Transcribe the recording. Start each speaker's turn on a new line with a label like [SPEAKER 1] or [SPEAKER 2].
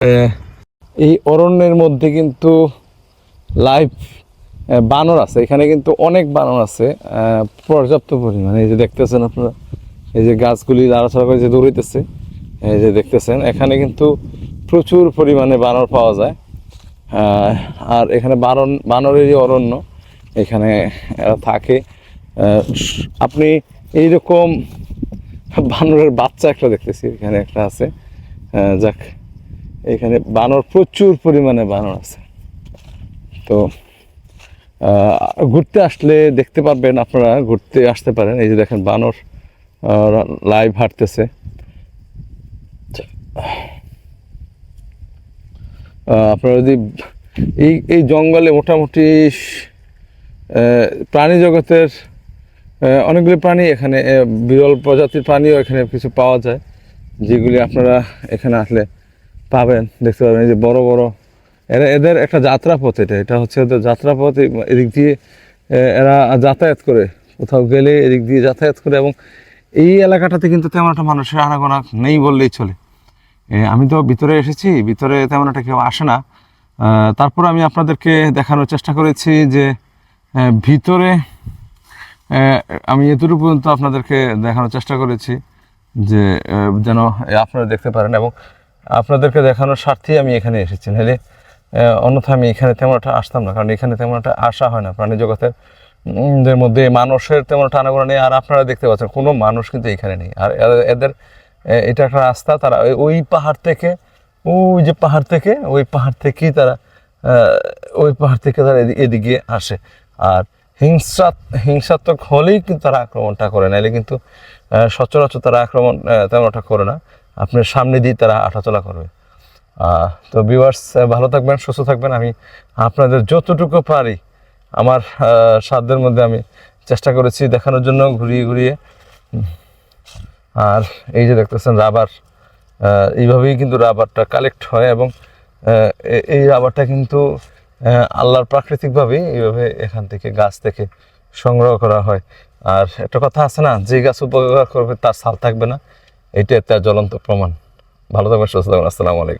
[SPEAKER 1] এই অরণ্যের মধ্যে কিন্তু লাইভ বানর আছে, এখানে কিন্তু অনেক বানর আছে পর্যাপ্ত পরিমাণে। এই যে দেখতেছেন আপনারা, এই যে গাছগুলি নাড়াচাড়া করে যে দৌড়াইতেছে, এই যে দেখতেছেন এখানে কিন্তু প্রচুর পরিমাণে বানর পাওয়া যায়। আর এখানে বানরেরই অরণ্য, এখানে এরা থাকে। আপনি এইরকম বানরের বাচ্চা একটা দেখতেছি, এখানে একটা আছে। যাক, এখানে বানর প্রচুর পরিমাণে বানর আছে। তো ঘুরতে আসলে দেখতে পারবেন, আপনারা ঘুরতে আসতে পারেন। এই যে দেখেন বানর লাইভ হাঁটতেছে। আপনারা যদি এই জঙ্গলে মোটামুটি প্রাণী জগতের অনেকগুলি প্রাণী, এখানে বিরল প্রজাতির প্রাণীও এখানে কিছু পাওয়া যায়, যেগুলি আপনারা এখানে আসলে পাবেন, দেখতে পাবেন। এই যে বড় বড় এদের একটা যাত্রাপথ, এটা হচ্ছে ওদের যাত্রাপথ। এদিক দিয়ে এরা যাতায়াত করে, কোথাও গেলে এদিক দিয়ে যাতায়াত করে। এবং এই এলাকাটাতে কিন্তু তেমন একটা মানুষের আনাগোনা নেই বললেই চলে। আমি তো ভিতরে এসেছি, ভিতরে তেমন একটা কেউ আসে না। তারপর আমি আপনাদেরকে দেখানোর চেষ্টা করেছি যে ভিতরে আমি এতটুকু পর্যন্ত আপনাদেরকে দেখানোর চেষ্টা করেছি যে যেন আপনারা দেখতে পারেন, এবং আপনাদেরকে দেখানোর স্বার্থেই আমি এখানে এসেছি। নাহলে অন্যথা আমি এখানে তেমন একটা আসতাম না, কারণ এখানে তেমন একটা আসা হয় না। প্রাণী জগতের মধ্যে মানুষের তেমন একটা আনাগোনা নেই। আর আপনারা দেখতে পাচ্ছেন কোনো মানুষ কিন্তু এখানে নেই। আর এদের এটা একটা রাস্তা, তারা ওই পাহাড় থেকে, ওই যে পাহাড় থেকে, ওই পাহাড় থেকেই তারা এদিকে আসে। আর হিংসাত্মক হলেই কিন্তু তারা আক্রমণটা করে, নাহলে কিন্তু সচরাচর তারা আক্রমণ তেমন একটা করে না। আপনার সামনে দিয়ে তারা হাঁটাচলা করবে। তো ভিউয়ার্স, ভালো থাকবেন, সুস্থ থাকবেন। আমি আপনাদের যতটুকু পারি আমার সাধ্যের মধ্যে আমি চেষ্টা করেছি দেখানোর জন্য, ঘুরিয়ে ঘুরিয়ে। আর এই যে দেখতেছেন রাবার, এইভাবেই কিন্তু রাবারটা কালেক্ট হয়, এবং এই রাবারটা কিন্তু আল্লাহর প্রাকৃতিকভাবেই এইভাবে এখান থেকে, গাছ থেকে সংগ্রহ করা হয়। আর একটা কথা আছে না, যে গাছ উপকার করবে তার ছাল থাকবে না, এটা তার জ্বলন্ত প্রমাণ। ভালো থাকবেন, সুস্থ থাকবেন। আসসালামু আলাইকুম।